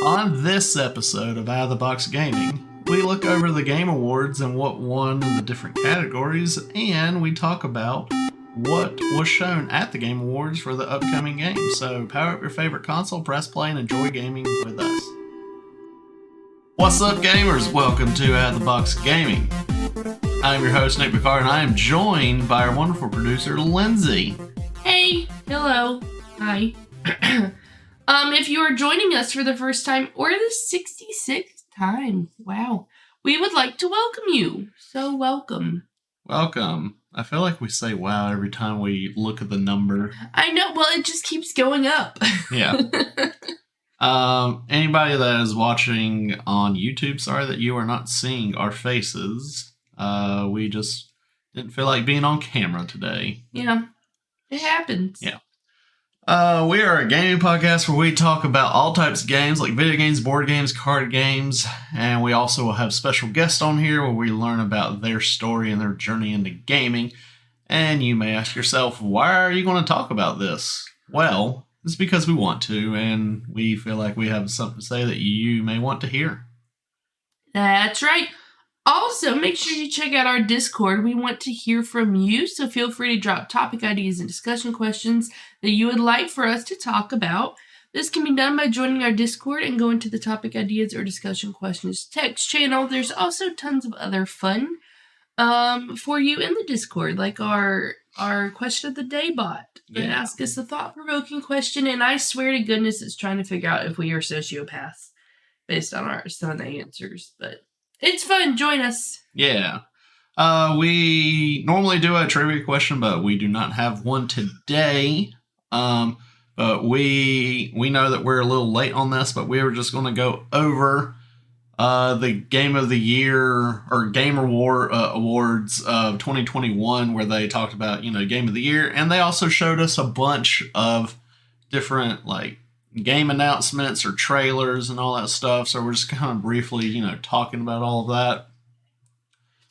On this episode of Out of the Box Gaming, we look over the Game Awards and what won in the different categories, and we talk about what was shown at the Game Awards for the upcoming games. So power up your favorite console, press play, and enjoy gaming with us. What's up, gamers? Welcome to Out of the Box Gaming. I'm your host, Nick Picard, and I am joined by our wonderful producer, Lindsay. Hey, hello, hi. If you are joining us for the first time or the 66th time, wow, we would like to welcome you. So welcome. Welcome. I feel like we say wow every time we look at the number. I know, well, it just keeps going up. Yeah. Anybody that is watching on YouTube, sorry that you are not seeing our faces. We just didn't feel like being on camera today. Yeah, it happens. Yeah. We are a gaming podcast where we talk about all types of games like video games, board games, card games, and we also will have special guests on here where we learn about their story and their journey into gaming. And you may ask yourself, why are you going to talk about this? Well, it's because we want to, and we feel like we have something to say that you may want to hear. That's right. Also, make sure you check out our Discord. We want to hear from you, so feel free to drop topic ideas and discussion questions that you would like for us to talk about. This can be done by joining our Discord and going to the topic ideas or discussion questions text channel. There's also tons of other fun for you in the Discord, like our question of the day bot that asks us a thought-provoking question, and I swear to goodness it's trying to figure out if we are sociopaths based on some of the answers, but it's fun. Join us. Yeah. We normally do a trivia question, but we do not have one today. But we know that we're a little late on this, but we were just going to go over the Game of the Year or Game Awards of 2021, where they talked about, Game of the Year. And they also showed us a bunch of different, game announcements or trailers and all that stuff. So we're just kind of briefly, talking about all of that.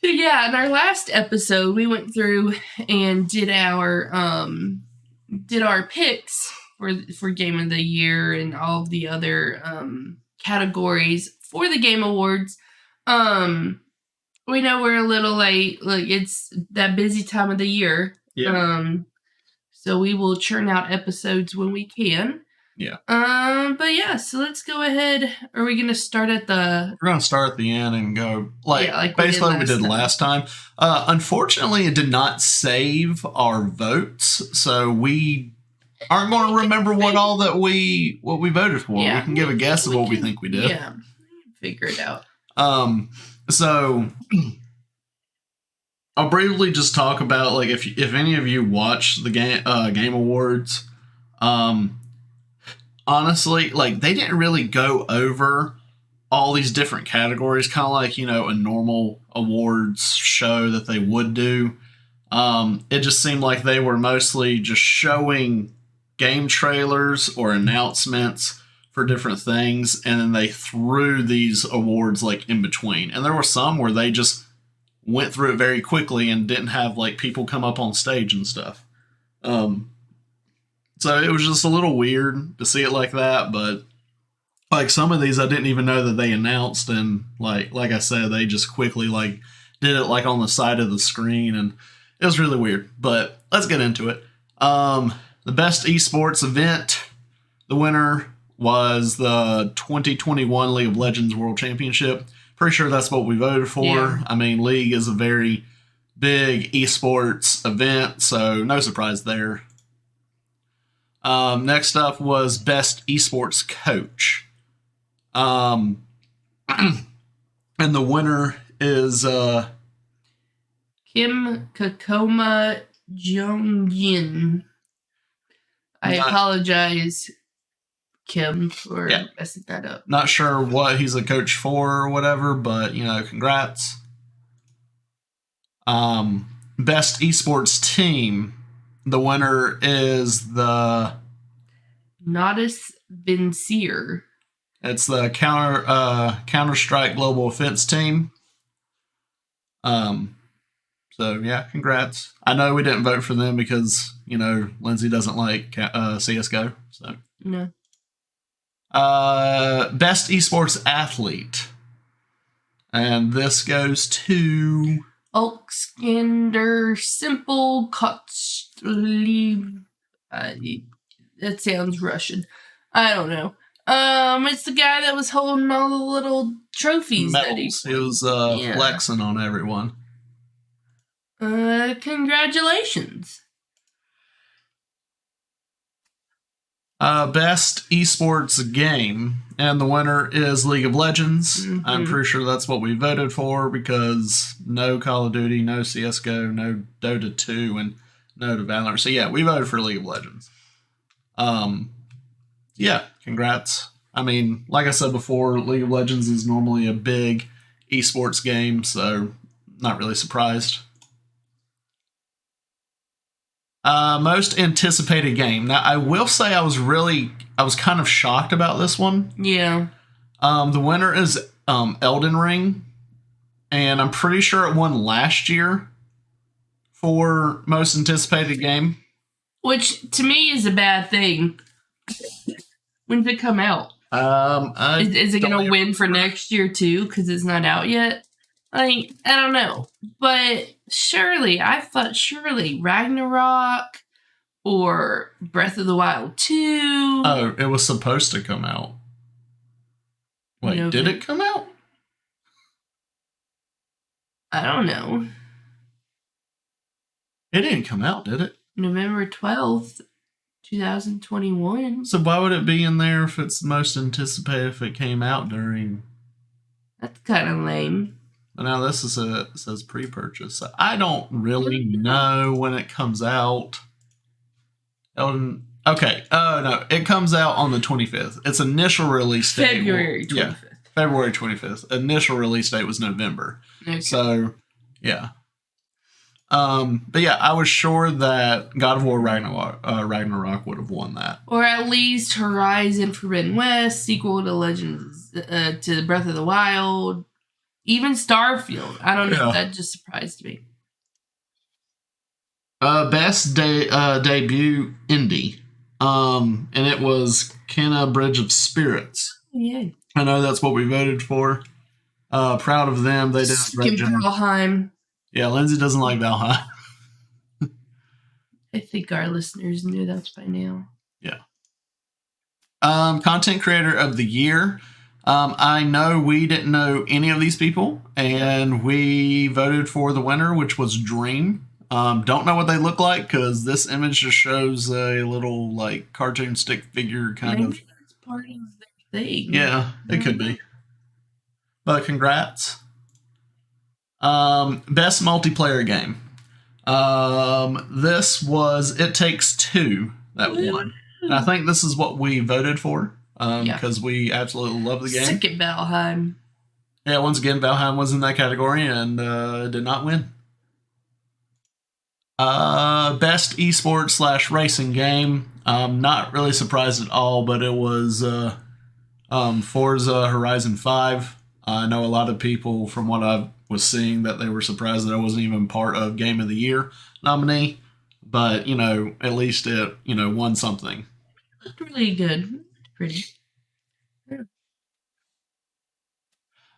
Yeah, in our last episode, we went through and did our picks for Game of the Year and all of the other categories for the Game Awards. We know we're a little late. It's that busy time of the year. Yeah. So we will churn out episodes when we can. Yeah. But yeah, so let's go ahead. Are we going to start at the... We're going to start at the end and go, basically what we did last time. Unfortunately, it did not save our votes, so we aren't going to remember what we voted for. Yeah, we can give a guess of what we think we did. Yeah, figure it out. So I'll briefly just talk about, if any of you watched the Game Awards, honestly, they didn't really go over all these different categories, kind of like, a normal awards show that they would do. It just seemed like they were mostly just showing game trailers or announcements for different things, and then they threw these awards, in between. And there were some where they just went through it very quickly and didn't have, people come up on stage and stuff. So it was just a little weird to see it like that, but some of these I didn't even know that they announced, and like I said, they just quickly did it on the side of the screen, and it was really weird. But let's get into it. The best esports event, the winner was the 2021 League of Legends World Championship. Pretty sure that's what we voted for. Yeah. I mean, League is a very big esports event, so no surprise there. Next up was Best Esports Coach. And the winner is Kim Kakoma Jong-yin. I apologize, Kim, for messing that up. Not sure what he's a coach for or whatever, but, congrats. Best Esports Team. The winner is the Nodus Vincier. It's the Counter-Strike Global Offense team. So yeah, congrats. I know we didn't vote for them because, Lindsay doesn't like CSGO. So no. Best esports athlete. And this goes to Alexander Simple Kotzliv. That sounds Russian. I don't know. It's the guy that was holding all the little trophies. medals. He was flexing on everyone. Congratulations. Best esports game, and the winner is League of Legends. Mm-hmm. I'm pretty sure that's what we voted for because no Call of Duty, no CSGO, no Dota 2, and no to Valorant. So yeah, we voted for League of Legends. Yeah, congrats. I mean, like I said before, League of Legends is normally a big esports game, so not really surprised. Most anticipated game. Now, I will say I was kind of shocked about this one. Yeah. The winner is Elden Ring, and I'm pretty sure it won last year for most anticipated game. Which, to me, is a bad thing. When did it come out? Is it going to win for next year, too, because it's not out yet? Like, I don't know. But I thought Ragnarok or Breath of the Wild 2. Oh, it was supposed to come out. Wait, did it come out? I don't know. It didn't come out, did it? November 12th, 2021. So why would it be in there if it's most anticipated if it came out during... That's kind of lame. Now this says pre-purchase. So I don't really know when it comes out. Okay. Oh no, it comes out on the 25th. Its initial release date. February 25th. Yeah, February 25th. Initial release date was November. Okay. So, yeah. But yeah, I was sure that God of War Ragnarok would have won that. Or at least Horizon Forbidden West, sequel to Legends, to Breath of the Wild. Even Starfield. I don't know. That just surprised me. Best debut indie. And it was Kenna Bridge of Spirits. Yeah. I know that's what we voted for. Proud of them. They did a great job. Valheim. Yeah, Lindsay doesn't like Valheim. I think our listeners knew that by now. Yeah. Content creator of the year. I know we didn't know any of these people, and we voted for the winner, which was Dream. Don't know what they look like because this image just shows a little like cartoon stick figure kind of. It's part of their thing. Yeah, it could be. But congrats. Best multiplayer game. This was It Takes Two that won. And I think this is what we voted for. Because we absolutely love the game. Second Valheim. Yeah, once again, Valheim was in that category and did not win. Best esports / racing game. Not really surprised at all, but it was Forza Horizon 5. I know a lot of people, from what I was seeing, that they were surprised that I wasn't even part of Game of the Year nominee. But, at least it, won something. Looked really good. Pretty.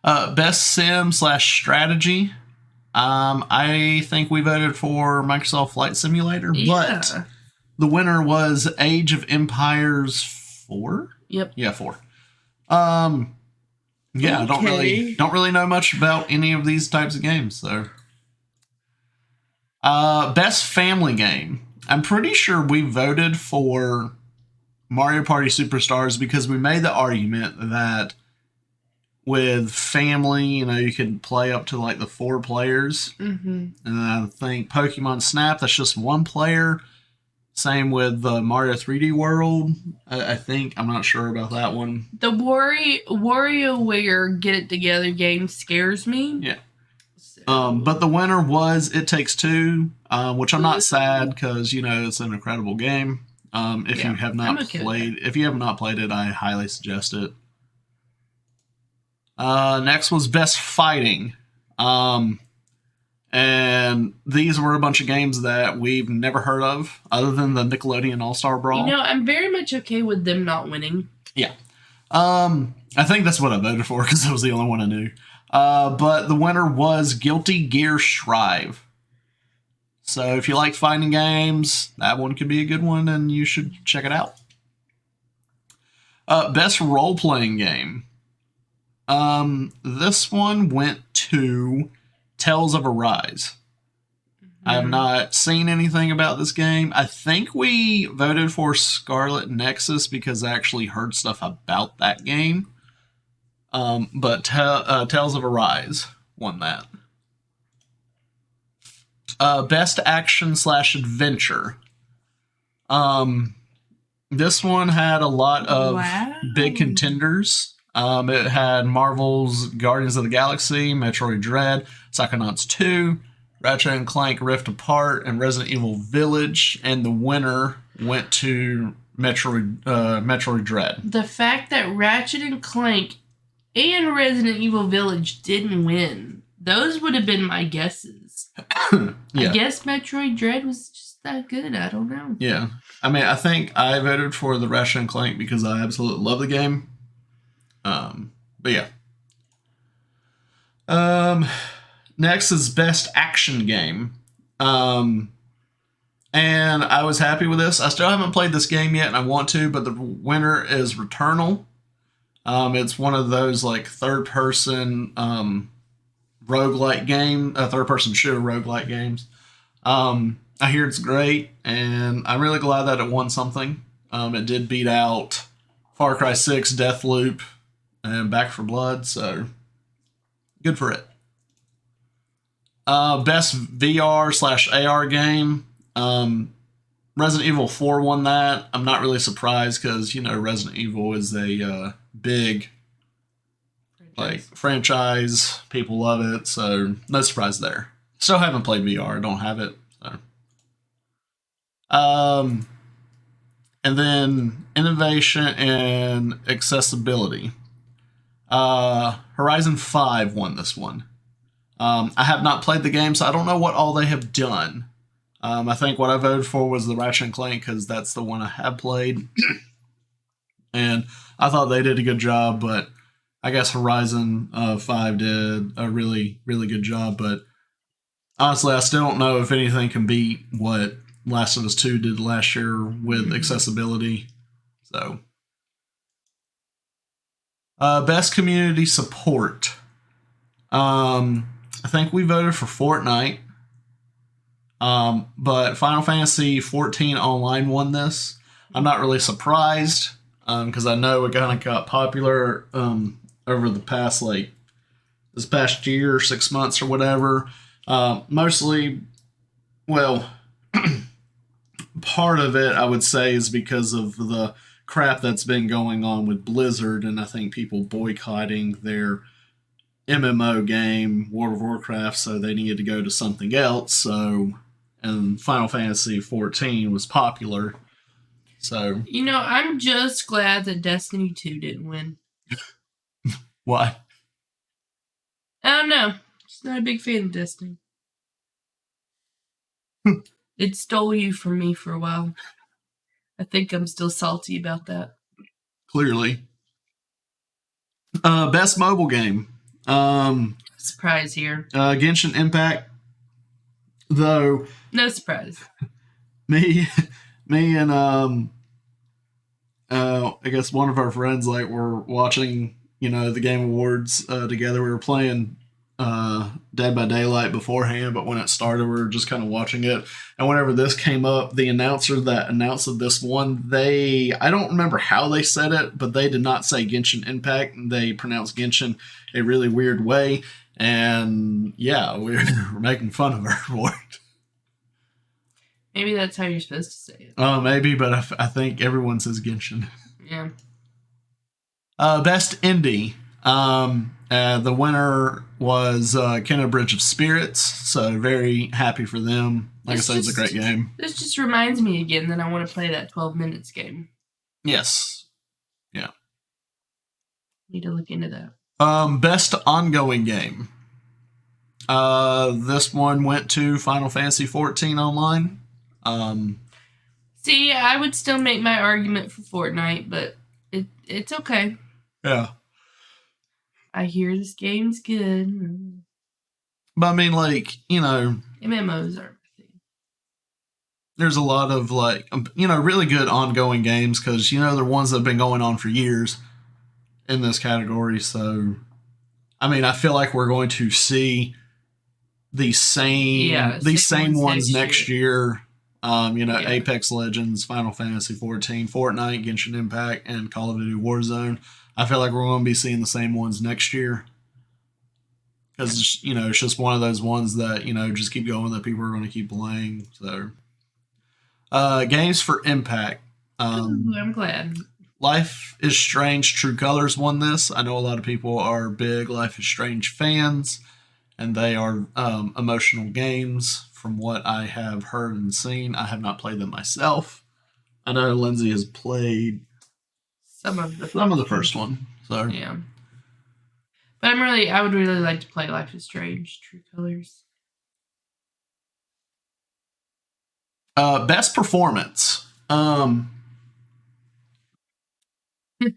Best sim / strategy. I think we voted for Microsoft Flight Simulator, but the winner was Age of Empires 4. Yep. Yeah, 4. Yeah, okay. don't really know much about any of these types of games, so. Best family game. I'm pretty sure we voted for Mario Party Superstars because we made the argument that with family, you could play up to like the 4 players. Mm-hmm. And I think Pokemon Snap, that's just 1 player. Same with the Mario 3D World. I think. I'm not sure about that one. The WarioWare Get It Together game scares me. Yeah. So. But the winner was It Takes Two, which I'm not sad because, it's an incredible game. If you have not played it, I highly suggest it. Next was Best Fighting. And these were a bunch of games that we've never heard of, other than the Nickelodeon All-Star Brawl. I'm very much okay with them not winning. Yeah. I think that's what I voted for because that was the only one I knew. But the winner was Guilty Gear Strive. So if you like fighting games, that one could be a good one, and you should check it out. Best role-playing game. This one went to Tales of Arise. I have not seen anything about this game. I think we voted for Scarlet Nexus because I actually heard stuff about that game. But Tales of Arise won that. Best action / adventure. This one had a lot of big contenders. It had Marvel's Guardians of the Galaxy, Metroid Dread, Psychonauts 2, Ratchet and Clank Rift Apart, and Resident Evil Village. And the winner went to Metroid Dread. The fact that Ratchet and Clank and Resident Evil Village didn't win, those would have been my guesses. Yeah. I guess Metroid Dread was just that good. I don't know. Yeah. I mean, I think I voted for the Ratchet and Clank because I absolutely love the game. But yeah. Next is Best Action Game. And I was happy with this. I still haven't played this game yet, and I want to, but the winner is Returnal. It's one of those like third-person roguelike game, third-person shooter roguelike games. I hear it's great, and I'm really glad that it won something. It did beat out Far Cry 6, Deathloop, and Back 4 Blood, so good for it. Best VR / AR game. Resident Evil 4 won that. I'm not really surprised because, Resident Evil is a big franchise. People love it, so no surprise there. Still haven't played VR. I don't have it. So. And then innovation and accessibility. Horizon 5 won this one. I have not played the game, so I don't know what all they have done. I think what I voted for was the Ratchet and Clank because that's the one I have played. And I thought they did a good job, but I guess Horizon 5 did a really, really good job. But honestly, I still don't know if anything can beat what Last of Us 2 did last year with accessibility. So, best community support. I think we voted for Fortnite. But Final Fantasy 14 Online won this. I'm not really surprised because I know it kind of got popular over the past this past year, 6 months or whatever. Mostly, well, part of it I would say is because of the crap that's been going on with Blizzard, and I think people boycotting their MMO game, World of Warcraft, so they needed to go to something else. And Final Fantasy 14 was popular. So I'm just glad that Destiny 2 didn't win. Why? I don't know. Just not a big fan of Destiny. It stole you from me for a while. I think I'm still salty about that. Clearly. Best mobile game. Surprise here. Genshin Impact. Though no surprise. Me and I guess one of our friends were watching the Game Awards together. We were playing Dead by Daylight beforehand, but when it started, we were just kind of watching it. And whenever this came up, the announcer that announced this one, I don't remember how they said it, but they did not say Genshin Impact. They pronounced Genshin a really weird way. And yeah, we were making fun of her for it. Maybe that's how you're supposed to say it. Maybe, but I think everyone says Genshin. Yeah. Best Indie. The winner was Kenna Bridge of Spirits, so very happy for them. Like I said, it's a great game. This just reminds me again that I want to play that 12 minutes game. Yes. Yeah. Need to look into that. Best ongoing game. This one went to Final Fantasy 14 Online. See, I would still make my argument for Fortnite, but it's okay. Yeah. I hear this game's good. But I mean, like, MMOs are my thing. there's a lot of, like, really good ongoing games because, they're ones that have been going on for years in this category. So, I mean, I feel like we're going to see these same ones next year. Apex Legends, Final Fantasy 14, Fortnite, Genshin Impact, and Call of Duty Warzone. I feel like we're going to be seeing the same ones next year. Because, it's just one of those ones that, just keep going that people are going to keep playing. So, games for impact. I'm glad. Life is Strange True Colors won this. I know a lot of people are big Life is Strange fans, and they are emotional games from what I have heard and seen. I have not played them myself. I know Lindsay has played some of the first one. So yeah. But I would really like to play Life is Strange True Colors. Best performance.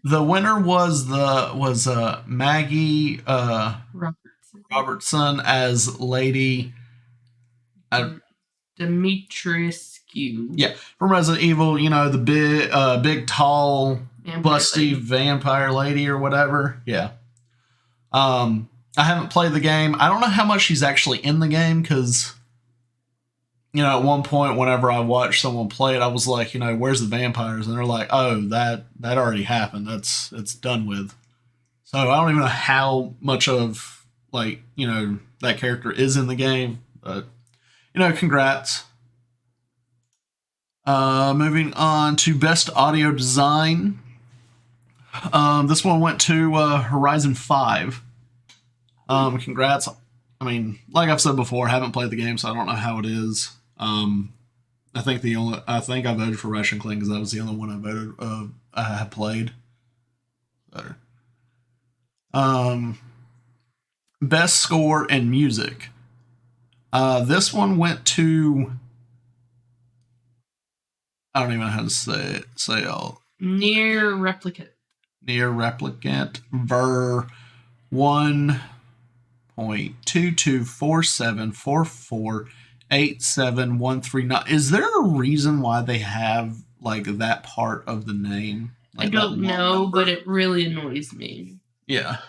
The winner was Maggie Robertson as Lady Dimitrescu. Yeah, from Resident Evil. The big, tall, busty vampire lady or whatever. Yeah. I haven't played the game. I don't know how much she's actually in the game because, at one point, whenever I watched someone play it, I was like, where's the vampires? And they're like, oh, that already happened. It's done with. So I don't even know how much of, like, that character is in the game. But, congrats. Moving on to Best Audio Design. This one went to Horizon 5. Congrats. I mean, like I've said before, I haven't played the game, so I don't know how it is. I think I voted for Russian Clan because that was the only one I have played. So, best score and music. This one went to, I don't even know how to say it all. Near Replicant. Ver 1.2247448713. Is there a reason why they have, like, that part of the name? Like, I don't know, but it really annoys me. Yeah.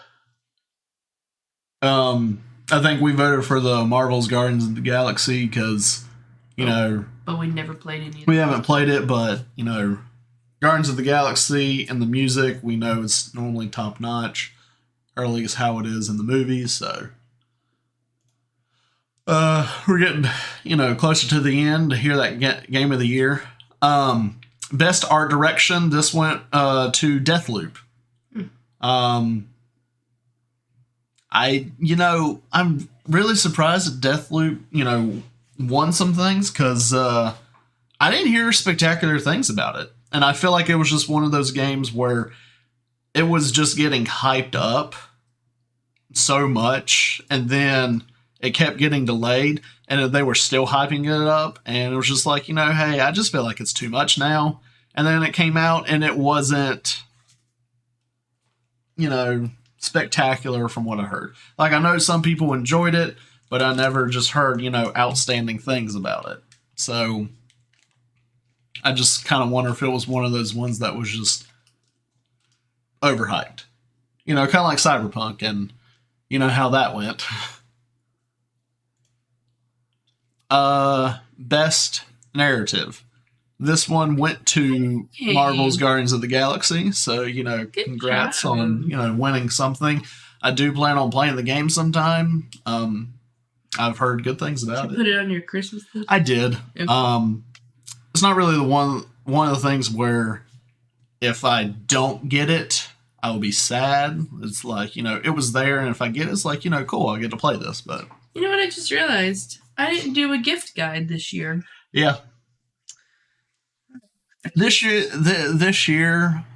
I think we voted for the Marvel's Guardians of the Galaxy because, but we never played any of we haven't played it, but, Guardians of the Galaxy and the music, we know it's normally top notch, or at least how it is in the movies. So we're getting, closer to the end to hear that game of the year. Best art direction. This went to Deathloop. I'm really surprised that Deathloop, won some things because I didn't hear spectacular things about it. And I feel like it was just one of those games where it was just getting hyped up so much, and then it kept getting delayed, and they were still hyping it up, and it was just like, hey, I just feel like it's too much now. And then it came out, and it wasn't, spectacular from what I heard. Like, I know some people enjoyed it, but I never just heard, outstanding things about it. So I just kind of wonder if it was one of those ones that was just overhyped. Kind of like Cyberpunk, and how that went. Best narrative. This one went to Marvel's Guardians of the Galaxy. So, congrats on, winning something. I do plan on playing the game sometime. I've heard good things about it. Put it on your Christmas list? I did. Okay. It's not really one of the things where if I don't get it, I will be sad. It's like, it was there, and if I get it, it's like, cool, I get to play this. But you know what I just realized? I didn't do a gift guide this year. Yeah. This year,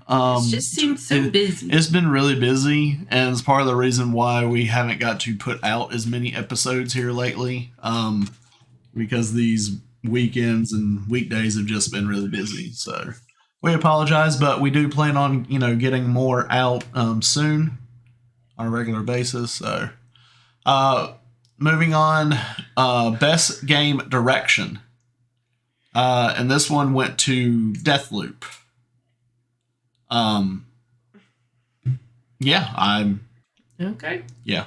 it just seems so busy. It's been really busy, and it's part of the reason why we haven't got to put out as many episodes here lately. Because these weekends and weekdays have just been really busy. So, we apologize, but we do plan on, getting more out soon on a regular basis. So, moving on, best game direction. And this one went to Deathloop. Okay. Yeah.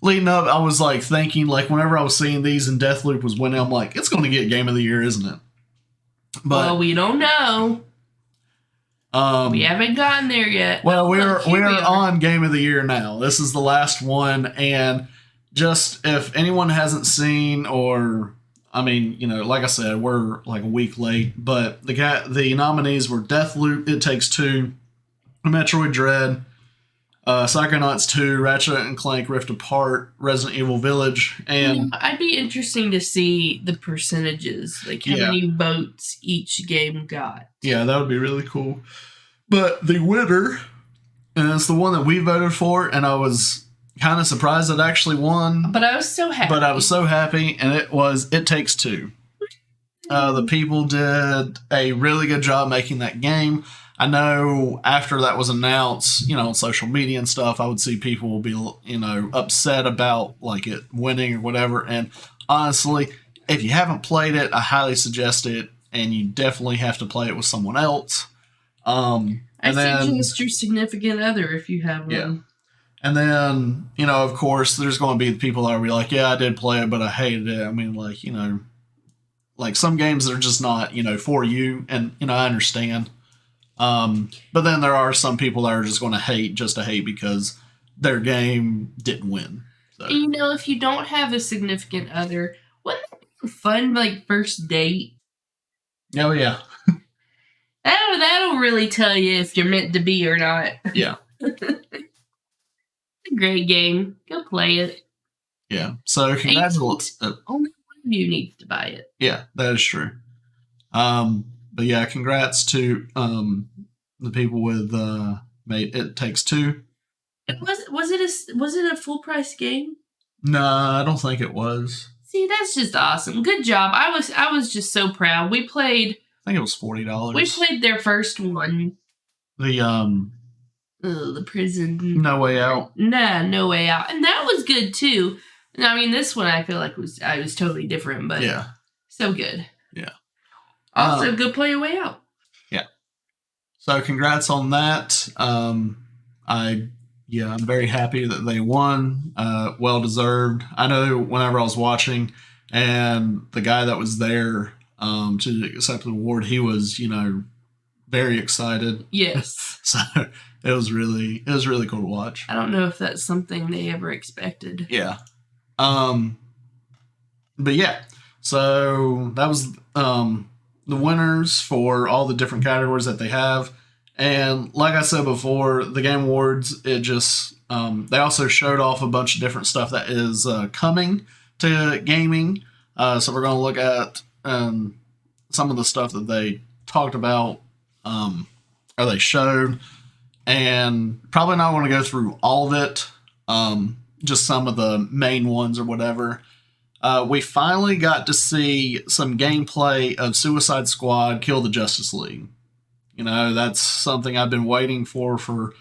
Leading up, I was like thinking, like whenever I was seeing these and Deathloop was winning, I'm like, it's going to get Game of the Year, isn't it? But well, we don't know. We haven't gotten there yet. Well, we're on Game of the Year now. This is the last one, and just if anyone hasn't seen, or I mean, like I said, we're like a week late, but the nominees were Deathloop, It Takes Two, Metroid Dread, Psychonauts 2, Ratchet and Clank Rift Apart, Resident Evil Village, and I'd be interesting to see the percentages, like how many votes each game got. Yeah, that would be really cool. But the winner, and it's the one that we voted for, and I was kind of surprised it actually won. But I was so happy. And it was It Takes Two. The people did a really good job making that game. I know after that was announced, on social media and stuff, I would see people be, upset about like it winning or whatever. And honestly, if you haven't played it, I highly suggest it, and you definitely have to play it with someone else. I suggest your significant other if you have one. Yeah. And then, of course, there's going to be the people that will be like, yeah, I did play it, but I hated it. I mean, like, like some games that are just not, for you. And, I understand. But then there are some people that are just going to hate just to hate because their game didn't win. So. If you don't have a significant other, wouldn't that be a fun, like, first date? Oh, yeah. That'll really tell you if you're meant to be or not. Yeah. It's a great game. Go play it. Yeah. So congratulations. Only one of you needs to buy it. Yeah, that is true. But yeah, congrats to the people with made It Takes Two. Was it a full price game? No, I don't think it was. See, that's just awesome. Good job. I was just so proud. We played. I think it was $40. We played their first one. The prison. No Way Out. Nah, No Way Out, and that was good too. I mean, this one I feel like was totally different, but yeah, so good. Yeah. Also, go play Your Way Out. Yeah. So, congrats on that. I'm very happy that they won. Well deserved. I know whenever I was watching, and the guy that was there to accept the award, he was, very excited. Yes. So it was really cool to watch. I don't know if that's something they ever expected. Yeah. But yeah. So that was the winners for all the different categories that they have. And like I said before, the Game Awards, it just they also showed off a bunch of different stuff that is coming to gaming. So we're going to look at some of the stuff that they talked about or they showed, and probably not want to go through all of it, just some of the main ones or whatever. We finally got to see some gameplay of Suicide Squad Kill the Justice League. That's something I've been waiting for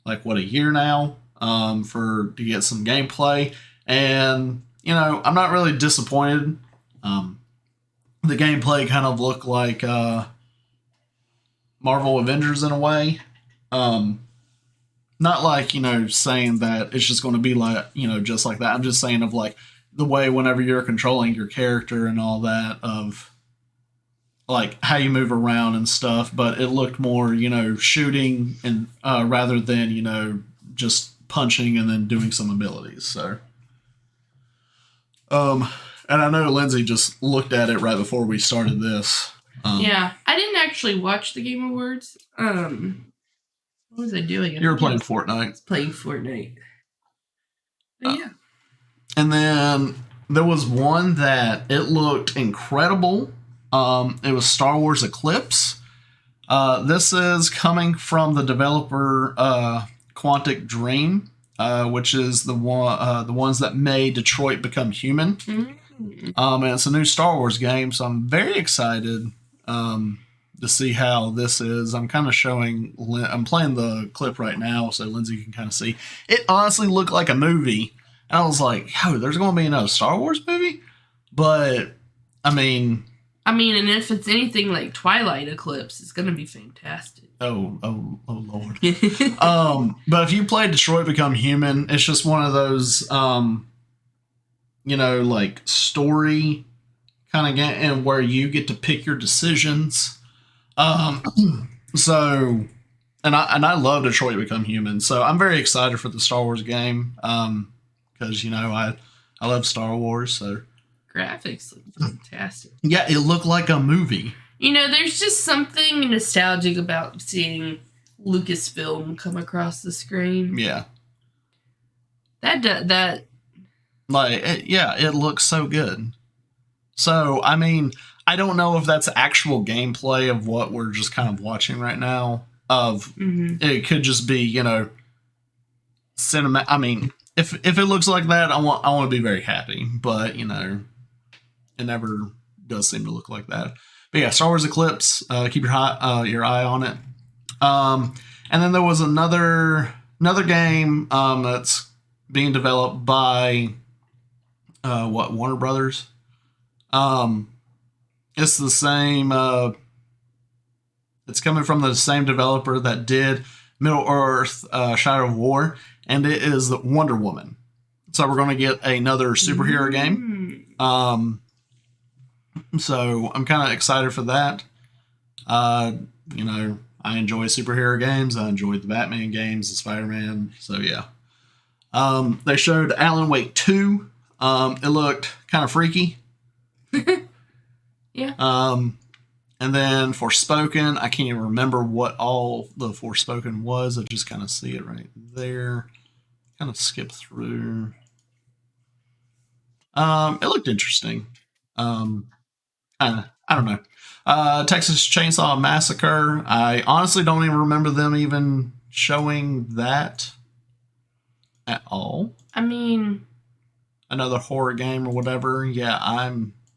like, a year now, to get some gameplay. And, I'm not really disappointed. The gameplay kind of looked like Marvel Avengers in a way. Not like, saying that it's just going to be like, just like that. I'm just saying of like the way whenever you're controlling your character and all that, of like how you move around and stuff. But it looked more, shooting and rather than, just punching and then doing some abilities. So, and I know Lindsay just looked at it right before we started this. Yeah, I didn't actually watch the Game Awards. What was I doing? You were playing Fortnite. Playing Fortnite. But yeah. And then there was one that it looked incredible. It was Star Wars Eclipse. This is coming from the developer Quantic Dream, which is the ones that made Detroit Become Human. Mm-hmm. And it's a new Star Wars game, so I'm very excited to see how this is. I'm kind of showing. I'm playing the clip right now, so Lindsay can kind of see. It honestly looked like a movie, and I was like, "Oh, there's going to be another Star Wars movie." But I mean, and if it's anything like Twilight Eclipse, it's going to be fantastic. oh Lord. But if you play Detroit Become Human, it's just one of those, like story kind of game, and where you get to pick your decisions. So, and I love Detroit Become Human, so I'm very excited for the Star Wars game. Because I love Star Wars, so graphics look fantastic. Yeah, it looked like a movie. There's just something nostalgic about seeing Lucasfilm come across the screen. Yeah, that it looks so good. So, I mean, I don't know if that's actual gameplay of what we're just kind of watching right now. It could just be, cinema. I mean, if it looks like that, I want to be very happy. But it never does seem to look like that. But yeah, Star Wars Eclipse. Keep your eye on it. And then there was another game that's being developed by Warner Brothers. It's the same. It's coming from the same developer that did Middle Earth: Shadow of War, and it is the Wonder Woman. So we're going to get another superhero game. So I'm kind of excited for that. I enjoy superhero games. I enjoyed the Batman games, the Spider-Man. So yeah. They showed Alan Wake 2. It looked kind of freaky. Yeah. And then Forspoken, I can't even remember what all the Forspoken was. I just kind of see it right there. Kind of skip through. It looked interesting. I don't know. Texas Chainsaw Massacre. I honestly don't even remember them even showing that at all. I mean, another horror game or whatever. No.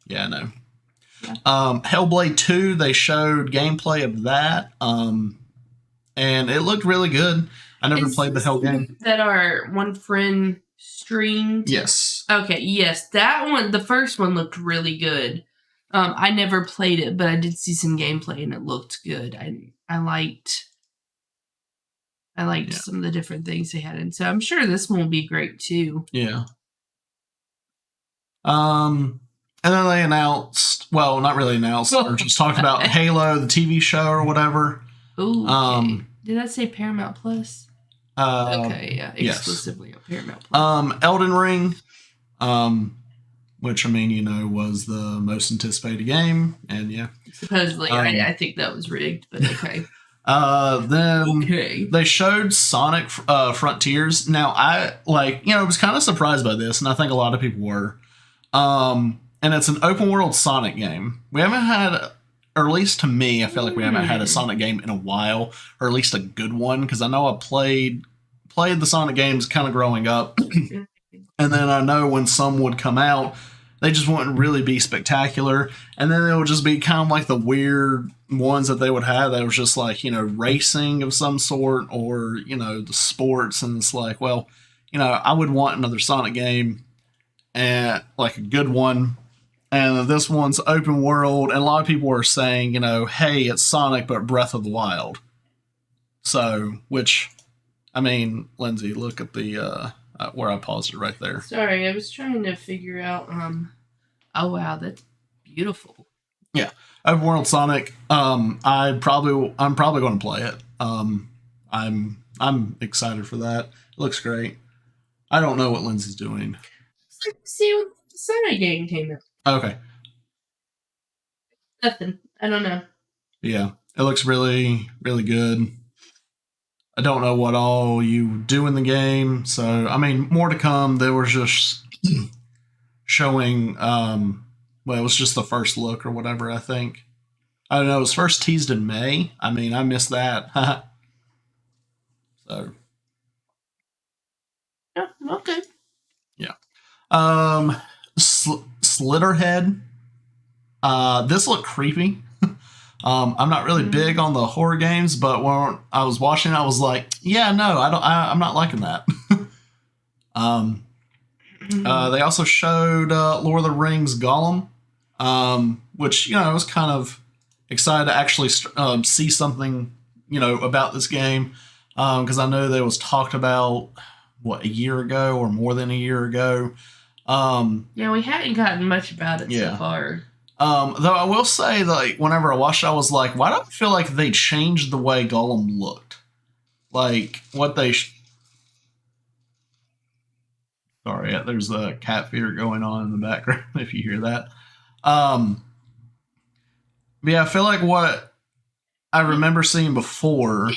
Yeah. Hellblade 2, they showed gameplay of that. And it looked really good. I never played the Hell game. That our one friend streamed? Yes. Okay, yes. That one, the first one looked really good. I never played it, but I did see some gameplay and it looked good. I liked some of the different things they had. And so I'm sure this one will be great too. Yeah. And then they announced, well, not really announced, or just talked about Halo, the TV show or whatever. Ooh, okay. Did that say Paramount Plus? Okay, yeah, exclusively yes. on Paramount Plus. Elden Ring, which was the most anticipated game, and yeah. Supposedly, I think that was rigged, but okay. Then they showed Sonic Frontiers. Now, I was kind of surprised by this, and I think a lot of people were. And it's an open world Sonic game. We haven't had, or at least to me, I feel like we haven't had a Sonic game in a while, or at least a good one, because I know I played the Sonic games kind of growing up, and then I know when some would come out, they just wouldn't really be spectacular, and then it would just be kind of like the weird ones that they would have that was just like, racing of some sort, or, the sports, and it's like, well, I would want another Sonic game, and like a good one. And this one's open world, and a lot of people are saying, hey, it's Sonic, but Breath of the Wild. So, which, Lindsay, look at the, where I paused it right there. Sorry, I was trying to figure out, oh wow, that's beautiful. Yeah, open world Sonic, I'm probably going to play it. I'm excited for that. It looks great. I don't know what Lindsay's doing. See what the Sonic game came out. Okay. Nothing. I don't know. Yeah, it looks really, really good. I don't know what all you do in the game, so more to come. They were just showing. It was just the first look or whatever. I think. I don't know. It was first teased in May. I missed that. So. Yeah. Okay. Yeah. Slitterhead. This looked creepy. I'm not really big on the horror games, but when I was watching, I was like, yeah, no, I'm not liking that. They also showed Lord of the Rings Gollum, which I was kind of excited to actually see something about this game, because I know that was talked about a year ago or more than a year ago. Yeah, we haven't gotten much about it so far. Though I will say, like, whenever I watched it, I was like, why do I feel like they changed the way Gollum looked? Like, what they... Sorry, there's a cat feeder going on in the background, if you hear that. Yeah, I feel like what I remember seeing before...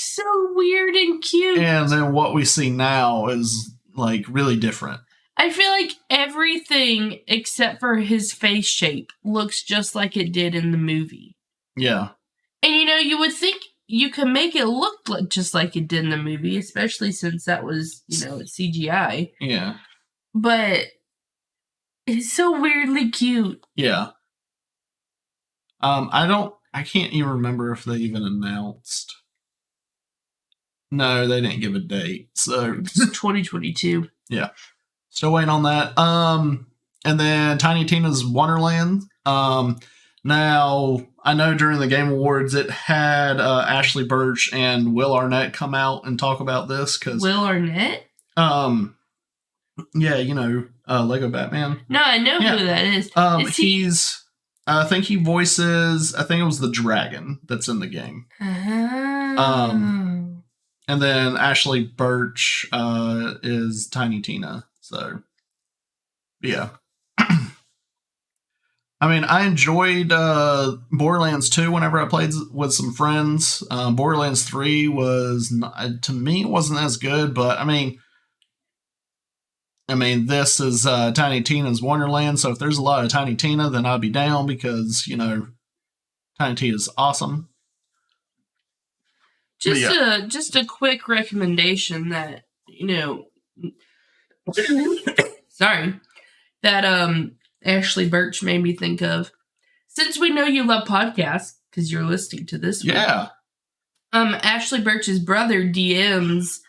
So weird and cute. And then what we see now is, like, really different. I feel like everything except for his face shape looks just like it did in the movie. Yeah. And you would think you could make it look just like it did in the movie, especially since that was, CGI. Yeah. But it's so weirdly cute. Yeah. I can't even remember if they even announced. No, they didn't give a date. So 2022. Yeah. Still waiting on that. And then Tiny Tina's Wonderland. Now I know during the Game Awards it had Ashley Birch and Will Arnett come out and talk about this because Will Arnett. Yeah, Lego Batman. No, I know who that is. He's. I think he voices. I think it was the dragon that's in the game. Oh. And then Ashley Birch is Tiny Tina. So, yeah. I mean, I enjoyed Borderlands 2 whenever I played with some friends. Borderlands 3 was, not, to me, it wasn't as good, but I mean, this is Tiny Tina's Wonderland, so if there's a lot of Tiny Tina, then I'd be down because, Tiny Tina's awesome. Just a quick recommendation that, sorry, that Ashley Birch made me think of. Since we know you love podcasts, because you're listening to this one. Yeah. Ashley Birch's brother DMs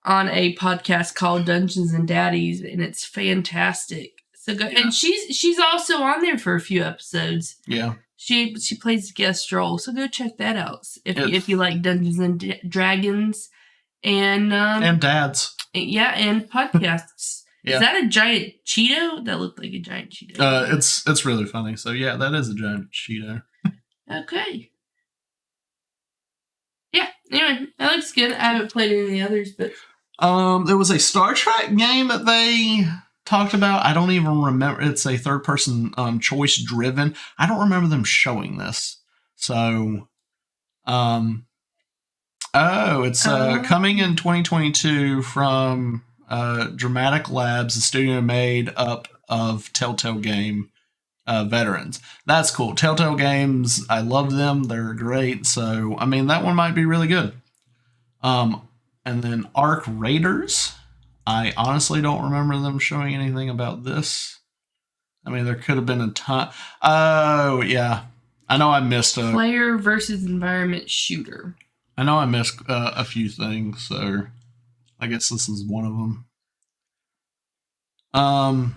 on a podcast called Dungeons and Daddies, and it's fantastic. So go, and she's also on there for a few episodes. Yeah. She plays guest role, so go check that out if you like Dungeons and Dragons and dads. Yeah, and podcasts. Yeah. Is that a giant Cheeto? That looked like a giant Cheeto. It's really funny. So yeah, that is a giant Cheeto. Okay. Yeah. Anyway, that looks good. I haven't played any of the others, but there was a Star Trek game that they talked about. I don't even remember. It's a third-person choice driven. I don't remember them showing this. So, it's coming in 2022 from Dramatic Labs, a studio made up of Telltale game veterans. That's cool. Telltale games, I love them. They're great. So, I mean, that one might be really good. And then Arc Raiders. I honestly don't remember them showing anything about this. I mean, there could have been a ton. Oh, yeah. I know I missed a... Player versus environment shooter. I know I missed a few things, so I guess this is one of them. I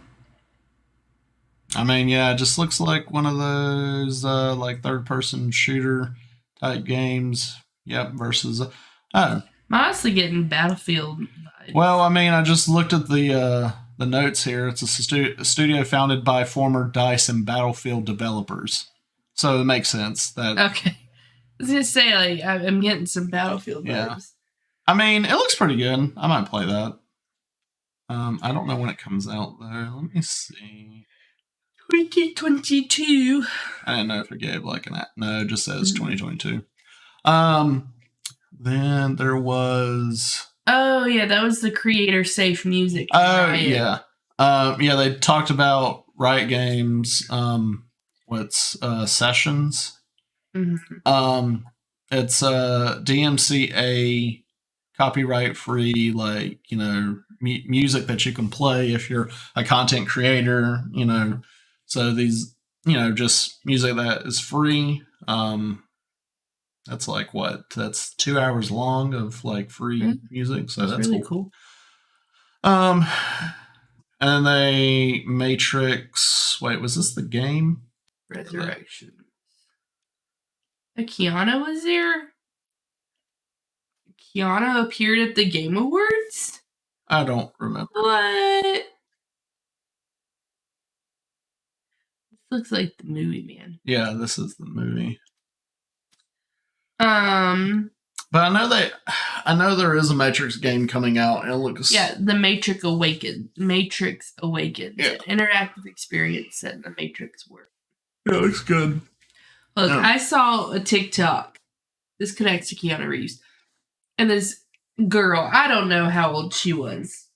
mean, yeah, it just looks like one of those, like, third-person shooter type games. Yep, versus... I'm honestly getting Battlefield vibes. Well, I mean, I just looked at the notes here. It's a studio founded by former DICE and Battlefield developers. So it makes sense. Okay. I was going to say, like, I'm getting some Battlefield vibes. Yeah. I mean, it looks pretty good. I might play that. I don't know when it comes out, though. Let me see. 2022. I didn't know if it gave, like, no, it just says 2022. Then there was... Oh, yeah, that was the creator-safe music. Oh, Riot. Yeah. Yeah, they talked about Riot Games, Sessions. Mm-hmm. It's DMCA copyright-free, like, music that you can play if you're a content creator, So these, just music that is free. That's like what? That's 2 hours long of like free music. So that's really cool. cool. And they Matrix. Wait, was this the game? Resurrection. Keanu was there? Keanu appeared at the Game Awards? I don't remember. What? This looks like the movie, man. Yeah, this is the movie. But I know there is a Matrix game coming out, and it looks the Matrix Awakens. Yeah. An interactive experience set in the Matrix world. Yeah, it looks good. Look, I saw a TikTok. This connects to Keanu Reeves. And this girl, I don't know how old she was.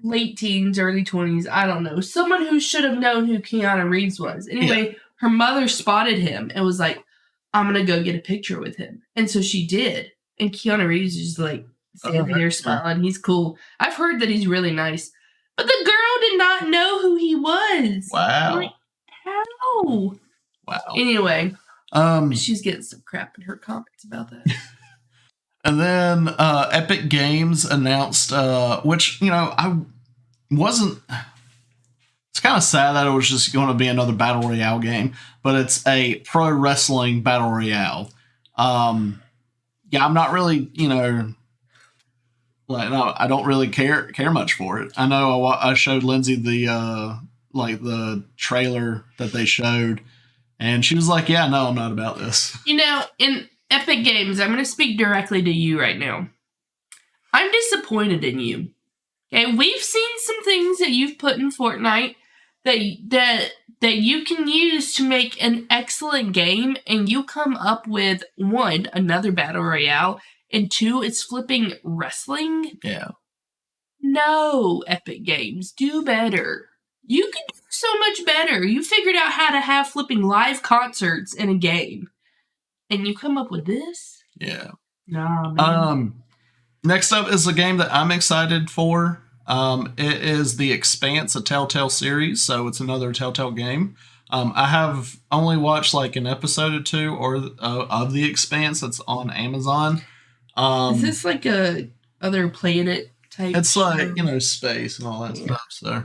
Late teens, early 20s, I don't know. Someone who should have known who Keanu Reeves was. Anyway, her mother spotted him and was like, I'm going to go get a picture with him. And so she did. And Keanu Reeves is just like standing there smiling. He's cool. I've heard that he's really nice. But the girl did not know who he was. Wow. Like, how? Wow. Anyway, she's getting some crap in her comments about that. And then Epic Games announced, which, I wasn't... It's kind of sad that it was just going to be another Battle Royale game, but it's a pro wrestling Battle Royale. I'm not really, I don't really care much for it. I know I showed Lindsay the trailer that they showed, and she was like, yeah, no, I'm not about this. In Epic Games, I'm going to speak directly to you right now. I'm disappointed in you. Okay, we've seen some things that you've put in Fortnite that you can use to make an excellent game, and you come up with, 1, another Battle Royale, and 2, it's flipping wrestling. Yeah. No, Epic Games, do better. You can do so much better. You figured out how to have flipping live concerts in a game. And you come up with this? Yeah. Nah, man. Next up is a game that I'm excited for. It is the Expanse, a Telltale series, so it's another Telltale game. I have only watched like an episode or 2 of the Expanse. That's on Amazon. Is this like a other planet type? It's like space and all that stuff. So,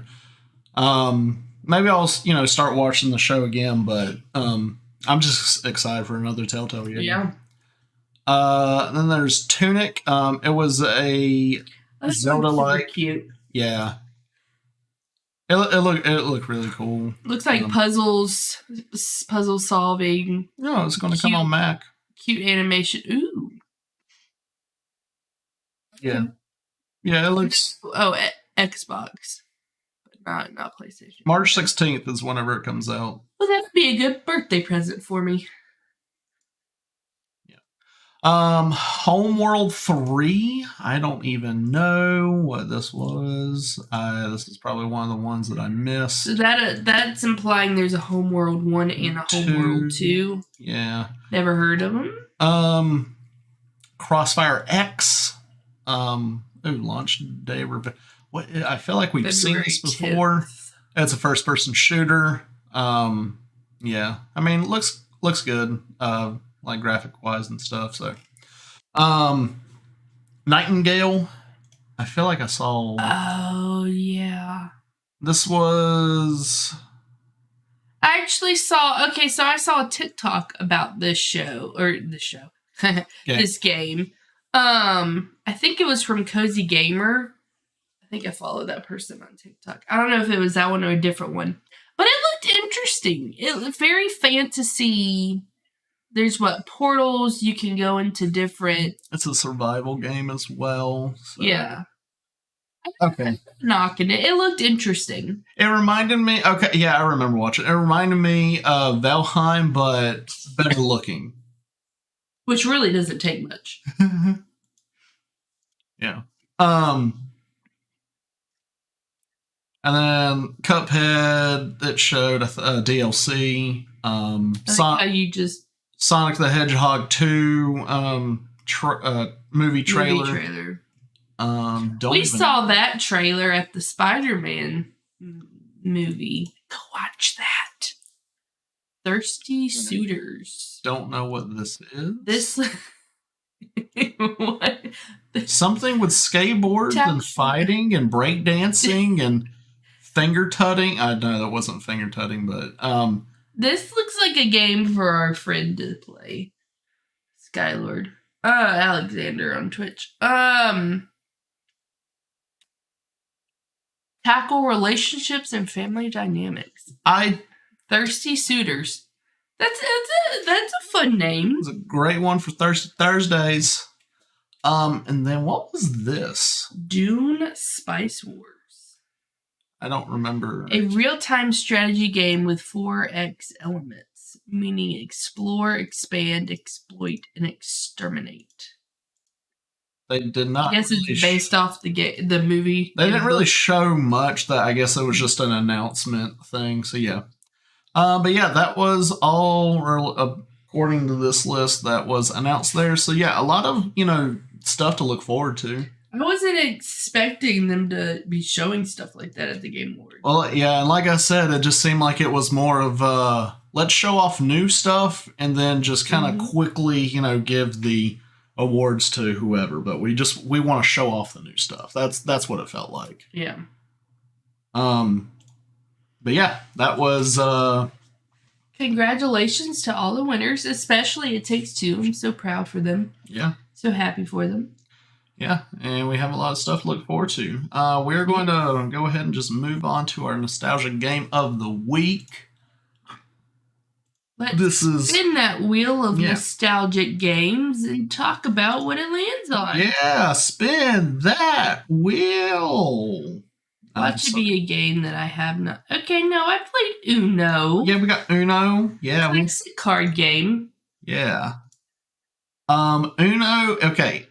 maybe I'll start watching the show again. But I'm just excited for another Telltale game. Yeah. Then there's Tunic. It was a Zelda-like. Cute. Yeah. It looked really cool. Looks like puzzle solving. No, it's going to come on Mac. Cute animation. Ooh. Yeah. Yeah, it looks. Oh, Xbox, but not PlayStation. March 16th is whenever it comes out. Well, that'd be a good birthday present for me. Homeworld 3. I don't even know what this was. This is probably one of the ones that I missed. So that's implying there's a Homeworld 1 and a Homeworld 2. Yeah. Never heard of them. Crossfire X. Launch day. What? I feel like we've seen this before. 10th. It's a first-person shooter. Yeah. I mean, looks good. Like graphic-wise and stuff. So, Nightingale. I feel like I saw. Oh yeah. This was. I actually saw. Okay, so I saw a TikTok about this game. I think it was from Cozy Gamer. I think I followed that person on TikTok. I don't know if it was that one or a different one, but it looked interesting. It looked very fantasy. There's portals you can go into different. It's a survival game as well. So. Yeah. Okay. Knocking it. It looked interesting. It reminded me. Okay, yeah, I remember watching. It reminded me of Valheim, but better looking. Which really doesn't take much. Yeah. And then Cuphead, it showed a DLC. How you just Sonic the Hedgehog 2 movie trailer. We saw that trailer at the Spider-Man movie. Go watch that. Thirsty Suitors. Don't know what this is. This what? Something with skateboards and fighting and breakdancing and finger tutting. I know that wasn't finger tutting, but this looks like a game for our friend to play. Skylord. Alexander on Twitch. Tackle relationships and family dynamics. Thirsty Suitors. That's a fun name. It's a great one for Thursdays. And then what was this? Dune Spice Wars. I don't remember. A real-time strategy game with 4X elements, meaning explore, expand, exploit, and exterminate. They did not. I guess it's based off the movie. They didn't really show much. That I guess it was just an announcement thing. So yeah. But yeah, that was all according to this list that was announced there. So yeah, a lot of stuff to look forward to. I wasn't expecting them to be showing stuff like that at the Game Awards. Well, yeah, and like I said, it just seemed like it was more of let's show off new stuff and then just kind of quickly, give the awards to whoever. But we want to show off the new stuff. That's what it felt like. Yeah. But yeah, that was. Congratulations to all the winners, especially It Takes Two. I'm so proud for them. Yeah. So happy for them. Yeah, and we have a lot of stuff to look forward to. We're going to go ahead and just move on to our nostalgic game of the week. Let's spin that wheel of nostalgic games and talk about what it lands on. Yeah, spin that wheel. That should be a game that I have not. Okay, no, I played Uno. Yeah, we got Uno. Yeah, it's a card game. Yeah. Uno. Okay,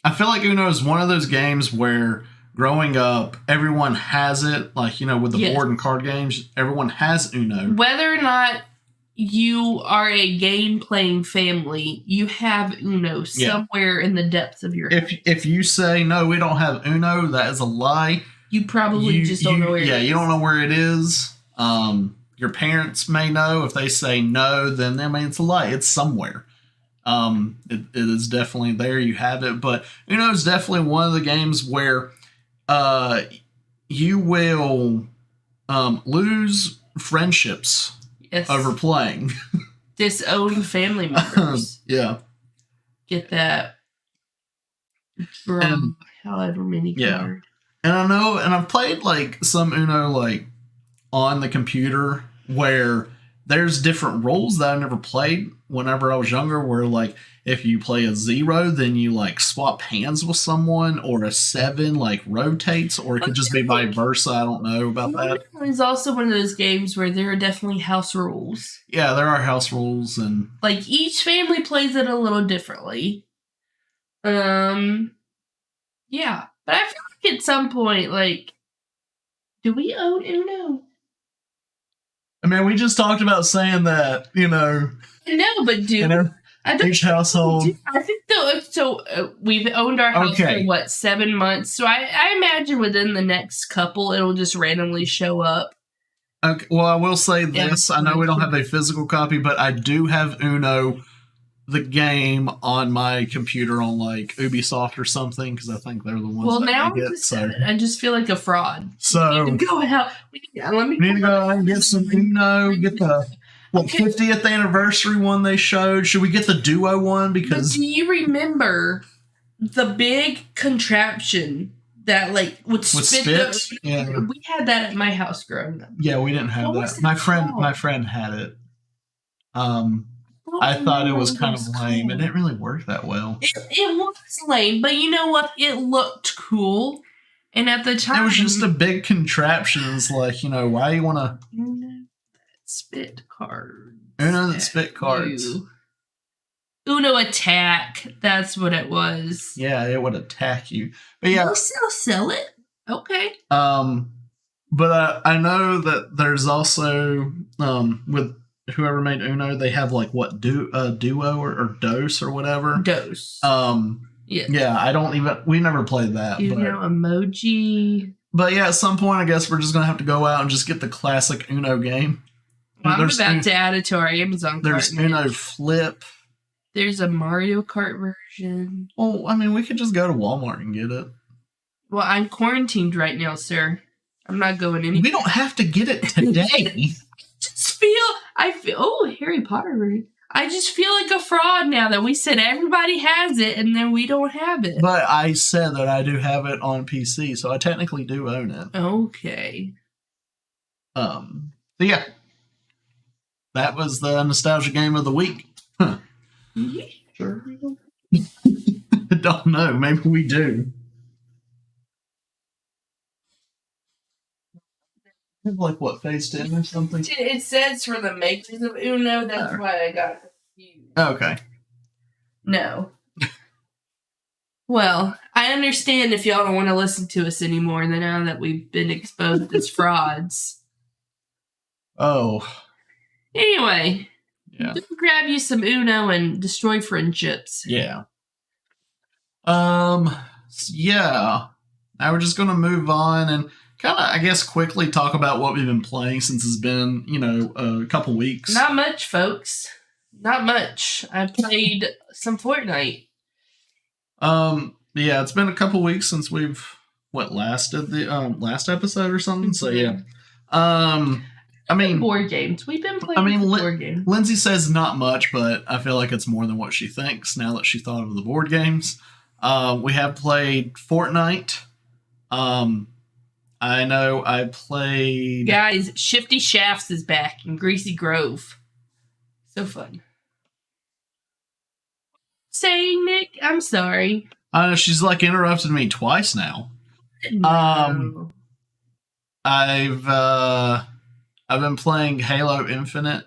I feel like Uno is one of those games where growing up, everyone has it. Like with the board and card games, everyone has Uno. Whether or not you are a game playing family, you have Uno somewhere in the depths of your head. If you say no, we don't have Uno, that is a lie. You probably just don't know where it is. Yeah, you don't know where it is. Your parents may know. If they say no, then it's a lie. It's somewhere. It is definitely there. You have it. But Uno is definitely one of the games where you will lose friendships over playing. Disown family members. Yeah. Get that from however many cards. And I know, and I've played some Uno on the computer where there's different rules that I never played whenever I was younger. Where if you play a 0, then you swap hands with someone, or a 7 rotates, or it could just be vice versa. I don't know about that. It's also one of those games where there are definitely house rules. Yeah, there are house rules, and each family plays it a little differently. Yeah, but I feel at some point, do we own Uno? I mean, we just talked about saying that, No, but each household. I think we've owned our house for 7 months. So I imagine within the next couple, it'll just randomly show up. Okay. Well, I will say this: I know we don't have a physical copy, but I do have Uno, the game, on my computer on Ubisoft or something, because I think they're the ones. Well, now I just feel like a fraud. So we need to go out. We need to go out and get some Uno. Get the 50th anniversary one they showed. Should we get the Duo one? Because do you remember the big contraption that would spit? Yeah, we had that at my house growing up. Yeah, we didn't have that. My friend had it. I thought it was kind of lame. It didn't really work that well. It was lame, but you know what? It looked cool. And at the time, it was just a big contraption. It's why you want to spit cards? Uno that spit cards. Uno attack. That's what it was. Yeah, it would attack you. But yeah, they still sell it. Okay. But I know that there's also with whoever made Uno, they have Duo or Dose or whatever. Dose. Yeah, we never played that. Uno emoji. But yeah, at some point, I guess we're just gonna have to go out and just get the classic Uno game. I'm There's about to add it to our Amazon cart. There's Uno Flip. There's a Mario Kart version. Well, I mean, we could just go to Walmart and get it. Well, I'm quarantined right now, sir. I'm not going anywhere. We don't have to get it today. I feel, oh, Harry Potter version. I just feel like a fraud now that we said everybody has it and then we don't have it. But I said that I do have it on PC, so I technically do own it. Okay. So yeah. That was the nostalgia game of the week. Huh. Sure. I don't know. Maybe we do. Like what, phase 10 or something? It says for the makers of Uno, that's why I got confused. Okay. No. Well, I understand if y'all don't want to listen to us anymore now that we've been exposed as frauds. Oh. Anyway. Yeah. Grab you some Uno and destroy friendships. Yeah. Yeah. Now we're just going to move on and kind of, I guess, quickly talk about what we've been playing since it's been, a couple weeks. Not much, folks. Not much. I played some Fortnite. Yeah, it's been a couple weeks since we've last episode or something. So yeah. I mean, board games. We've been playing board games. Lindsay says not much, but I feel like it's more than what she thinks now that she thought of the board games. We have played Fortnite. I know I played... Guys, Shifty Shafts is back in Greasy Grove. So fun. Saying, Nick, I'm sorry. She's interrupted me twice now. No. I've been playing Halo Infinite.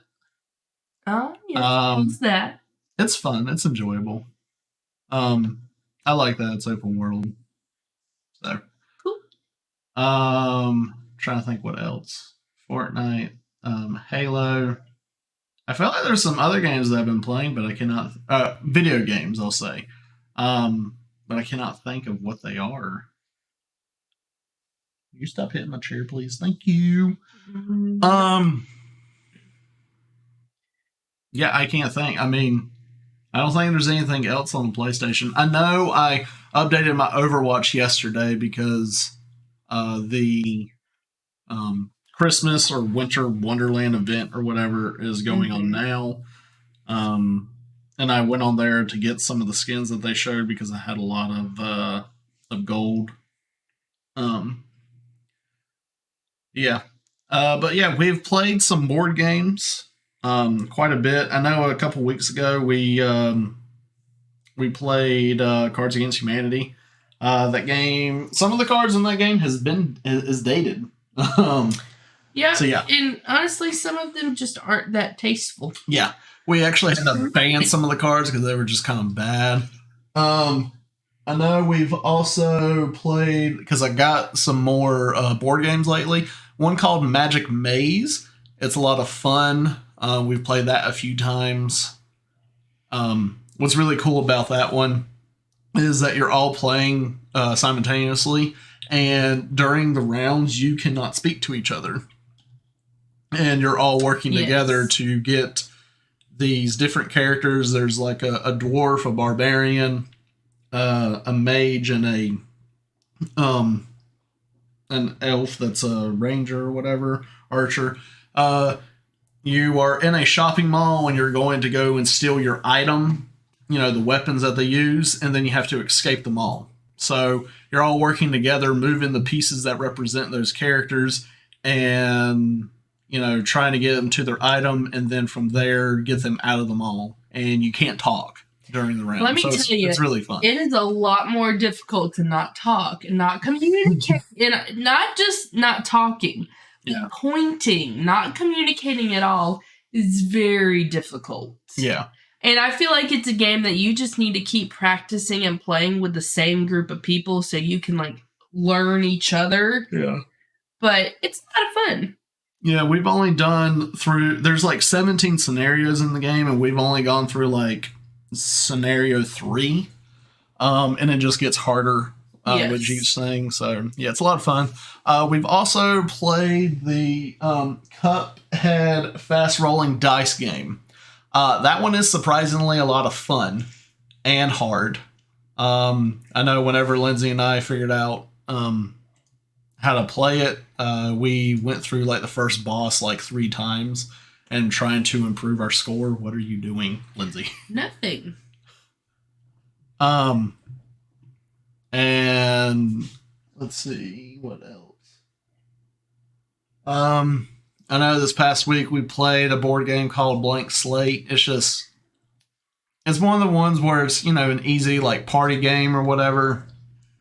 Oh, yeah. What's that? It's fun. It's enjoyable. I like that. It's open world. So. Cool. Trying to think what else. Fortnite, Halo. I feel like there's some other games that I've been playing, but I cannot... video games, I'll say. But I cannot think of what they are. Can you stop hitting my chair, please? Thank you. Mm-hmm. Yeah, I can't think. I mean, I don't think there's anything else on the PlayStation. I know I updated my Overwatch yesterday because the Christmas or Winter Wonderland event or whatever is going on now. And I went on there to get some of the skins that they showed because I had a lot of gold. Yeah. But yeah, we've played some board games quite a bit. I know a couple weeks ago we played Cards Against Humanity. That game, some of the cards in that game is dated. Yeah, so yeah. And honestly, some of them just aren't that tasteful. Yeah. We actually had to ban some of the cards because they were just kind of bad. I know we've also played, because I got some more board games lately, one called Magic Maze. It's a lot of fun. We've played that a few times. What's really cool about that one is that you're all playing simultaneously, and during the rounds, you cannot speak to each other. And you're all working together to get these different characters. There's like a dwarf, a barbarian, a mage, and an elf that's a ranger or whatever, archer. You are in a shopping mall and you're going to go and steal your item, the weapons that they use, and then you have to escape the mall. So you're all working together, moving the pieces that represent those characters, and trying to get them to their item, and then from there get them out of the mall. And you can't talk during the round. Let me tell you, it's really fun. It is a lot more difficult to not talk and not communicate, and not just not talking. Yeah. Pointing, not communicating at all is very difficult. Yeah. And I feel like it's a game that you just need to keep practicing and playing with the same group of people so you can learn each other. Yeah. But it's a lot of fun. Yeah, we've only done through, there's 17 scenarios in the game, and we've only gone through scenario 3. And it just gets harder with each thing. So yeah, it's a lot of fun. We've also played the Cuphead fast rolling dice game. That one is surprisingly a lot of fun and hard. I know whenever Lindsay and I figured out how to play it, we went through like the first boss like 3 times and trying to improve our score. What are you doing, Lindsay? Nothing. And let's see what else. I know this past week we played a board game called Blank Slate. It's one of the ones where it's, you know, an easy like party game or whatever,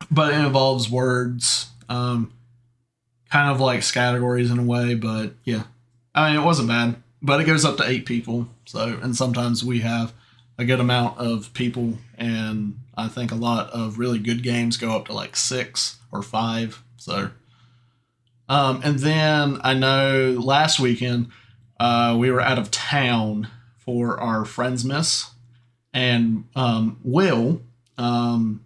but it involves words, kind of like categories in a way. But yeah, I mean, it wasn't bad, but it goes up to 8 people. So, and sometimes we have a good amount of people, and I think a lot of really good games go up to like 6 or 5. So, and then I know last weekend we were out of town for our Friendsmas, and Will, the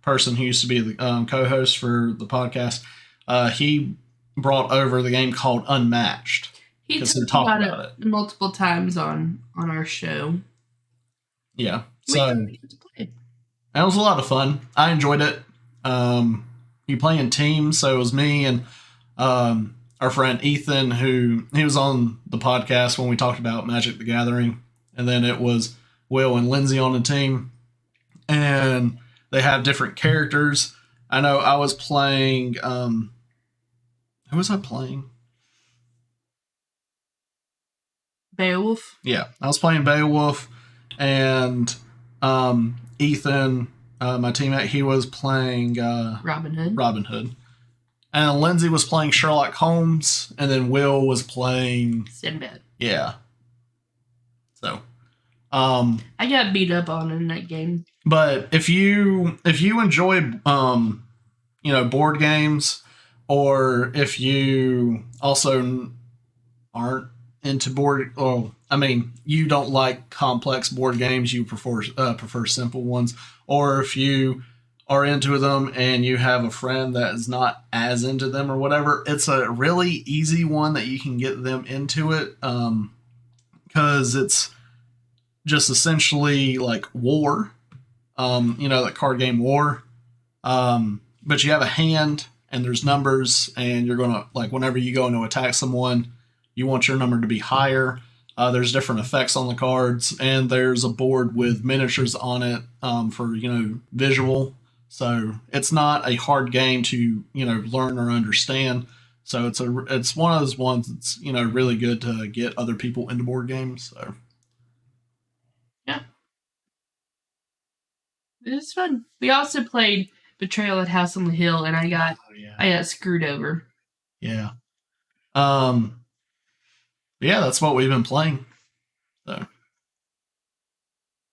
person who used to be the co-host for the podcast, he brought over the game called Unmatched. He talked about it multiple times on our show. Yeah, so it was a lot of fun. I enjoyed it. You play in teams, so it was me and our friend Ethan, who he was on the podcast when we talked about Magic the Gathering, and then it was Will and Lindsay on the team, and they have different characters. I know I was playing. Who was I playing? Beowulf. Yeah, I was playing Beowulf, and Ethan, my teammate, he was playing Robin Hood. Robin Hood, and Lindsay was playing Sherlock Holmes, and then Will was playing Sinbad. Yeah. So, I got beat up on in that game. But if you enjoy you know, board games, or if you also aren't into board, or I mean, you don't like complex board games, you prefer simple ones, or if you are into them and you have a friend that is not as into them or whatever, it's a really easy one that you can get them into it, because it's just essentially like War, you know, that card game War, but you have a hand and there's numbers, and you're gonna, like, whenever you go to attack someone, you want your number to be higher. There's different effects on the cards, and there's a board with miniatures on it for, you know, visual. So it's not a hard game to, you know, learn or understand. So it's one of those ones that's, you know, really good to get other people into board games. So yeah, it was fun. We also played Betrayal at House on the Hill, and I got screwed over. Yeah. Yeah, that's what we've been playing. So,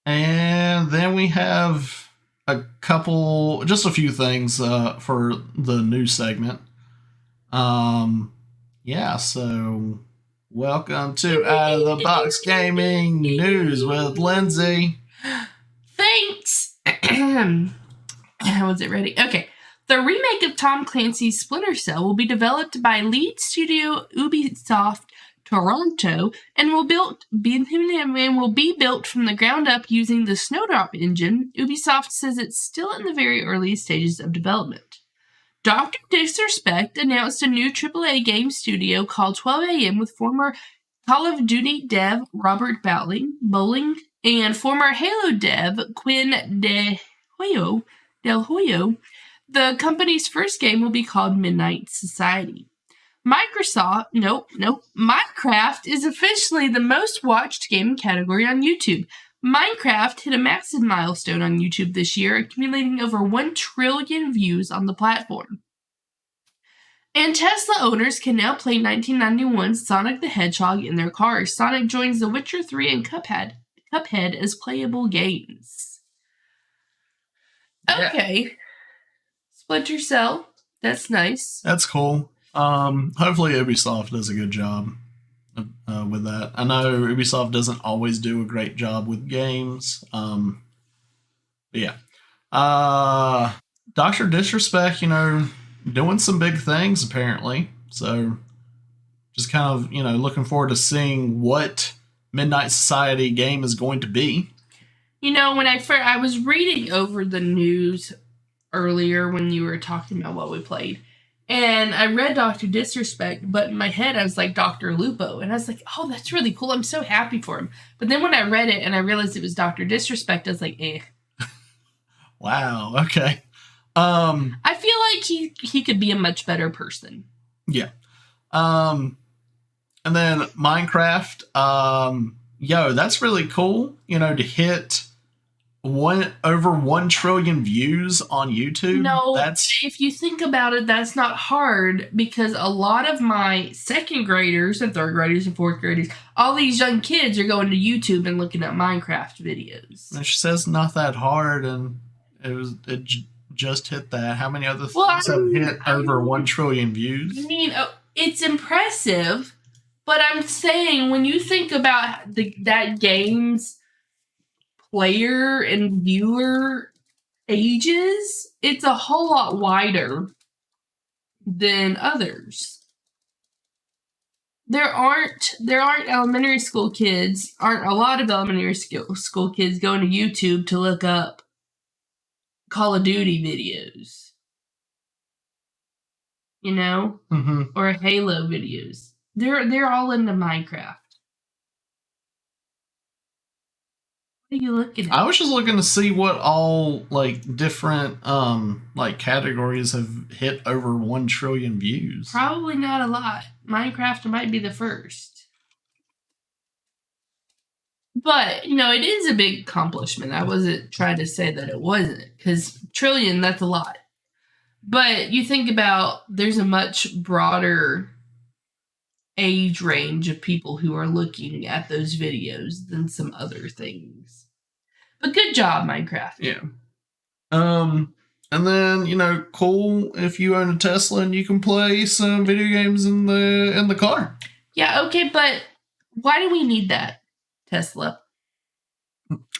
and then we have just a few things for the news segment. Yeah, so welcome to Out of the Box Gaming News with Lindsay. Thanks. Was it ready? Okay. The remake of Tom Clancy's Splinter Cell will be developed by lead studio Ubisoft Toronto and will be built from the ground up using the Snowdrop engine. Ubisoft says it's still in the very early stages of development. Dr. Disrespect announced a new AAA game studio called 12 AM with former Call of Duty dev Robert Bowling and former Halo dev Quinn Del Hoyo. The company's first game will be called Midnight Society. Minecraft is officially the most watched game category on YouTube. Minecraft hit a massive milestone on YouTube this year, accumulating over 1 trillion views on the platform. And Tesla owners can now play 1991's Sonic the Hedgehog in their cars. Sonic joins The Witcher 3 and Cuphead as playable games. Okay. Yeah. Splinter Cell. That's nice. That's cool. Hopefully Ubisoft does a good job with that. I know Ubisoft doesn't always do a great job with games. But yeah. Dr. Disrespect, doing some big things apparently. So just kind of, looking forward to seeing what Midnight Society game is going to be. When I was reading over the news earlier when you were talking about what we played, and I read Dr. Disrespect, but in my head I was like Dr. Lupo, and I was like, oh, that's really cool. I'm so happy for him. But then when I read it and I realized it was Dr. Disrespect, I was like, eh. Wow. Okay. I feel like he could be a much better person. Yeah. And then Minecraft. That's really cool. To hit over 1 trillion views on YouTube. No, if you think about it, that's not hard, because a lot of my second graders and third graders and fourth graders, all these young kids are going to YouTube and looking at Minecraft videos. And she says not that hard, and it just hit that. How many other things have hit over 1 trillion views? I mean, it's impressive, but I'm saying when you think about that game's player and viewer ages, it's a whole lot wider than others. There aren't elementary school kids, aren't a lot of elementary school kids going to YouTube to look up Call of Duty videos. Mm-hmm. Or Halo videos. They're all into Minecraft. What are you looking at? I was just looking to see what all different categories have hit over 1 trillion views. Probably not a lot. Minecraft might be the first. But, it is a big accomplishment. I wasn't trying to say that it wasn't, because trillion, that's a lot. But you think about, there's a much broader age range of people who are looking at those videos than some other things. But good job, Minecraft. Yeah. And then, cool if you own a Tesla and you can play some video games in the car. Yeah, okay, but why do we need that, Tesla?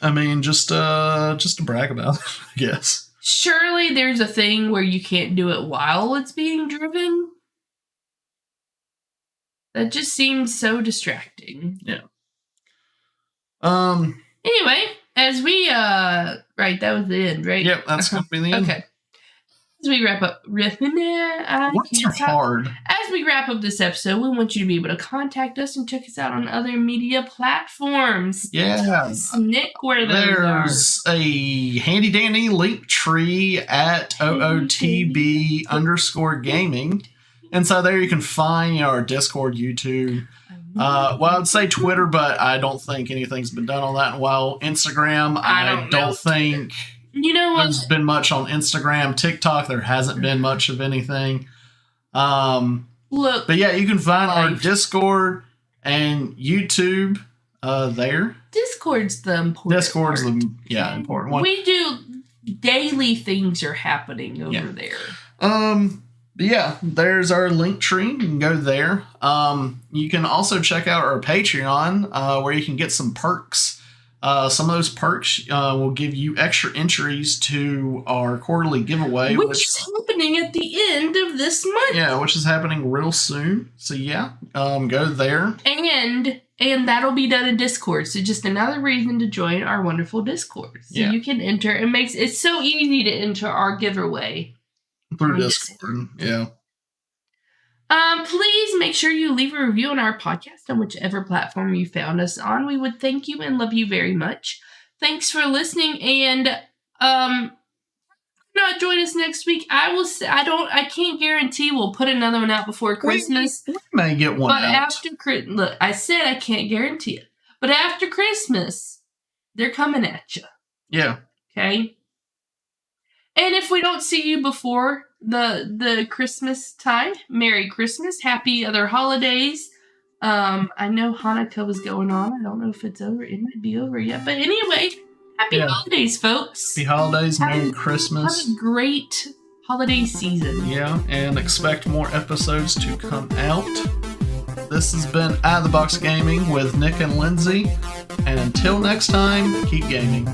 I mean, just to brag about it, I guess. Surely there's a thing where you can't do it while it's being driven? That just seems so distracting. Yeah. Anyway, as we right, that was the end, right? Yep, that's gonna be the end. Okay. As we wrap up, Words are hard. As we wrap up this episode, we want you to be able to contact us and check us out on other media platforms. Yeah. Snick where those There's a handy dandy link tree at OOTB_gaming. And so there you can find our Discord, YouTube. I would say Twitter, but I don't think anything's been done on that in a while. Instagram, I don't think there's been much on Instagram. TikTok, there hasn't been much of anything. Look, but yeah, you can find our Discord and YouTube there. Discord's the important part. Important one. We do daily things are happening over there. But yeah, there's our link tree. You can go there. You can also check out our Patreon, where you can get some perks. Some of those perks will give you extra entries to our quarterly giveaway, which is happening at the end of this month. Yeah, which is happening real soon. So yeah, go there. And that'll be done in Discord. So just another reason to join our wonderful Discord. So you can enter. It's so easy to enter our giveaway. Through Discord, yeah. Please make sure you leave a review on our podcast on whichever platform you found us on. We would thank you and love you very much. Thanks for listening, and not join us next week. I can't guarantee we'll put another one out before Christmas. We may get one out. After look, I said I can't guarantee it, but after Christmas, they're coming at you. Yeah. Okay. And if we don't see you before the Christmas time, Merry Christmas, Happy other holidays. I know Hanukkah was going on. I don't know if it's over. It might be over yet. But anyway, Happy holidays, folks. Happy holidays, Merry Christmas. Have a great holiday season. Yeah, and expect more episodes to come out. This has been Out of the Box Gaming with Nick and Lindsay. And until next time, keep gaming.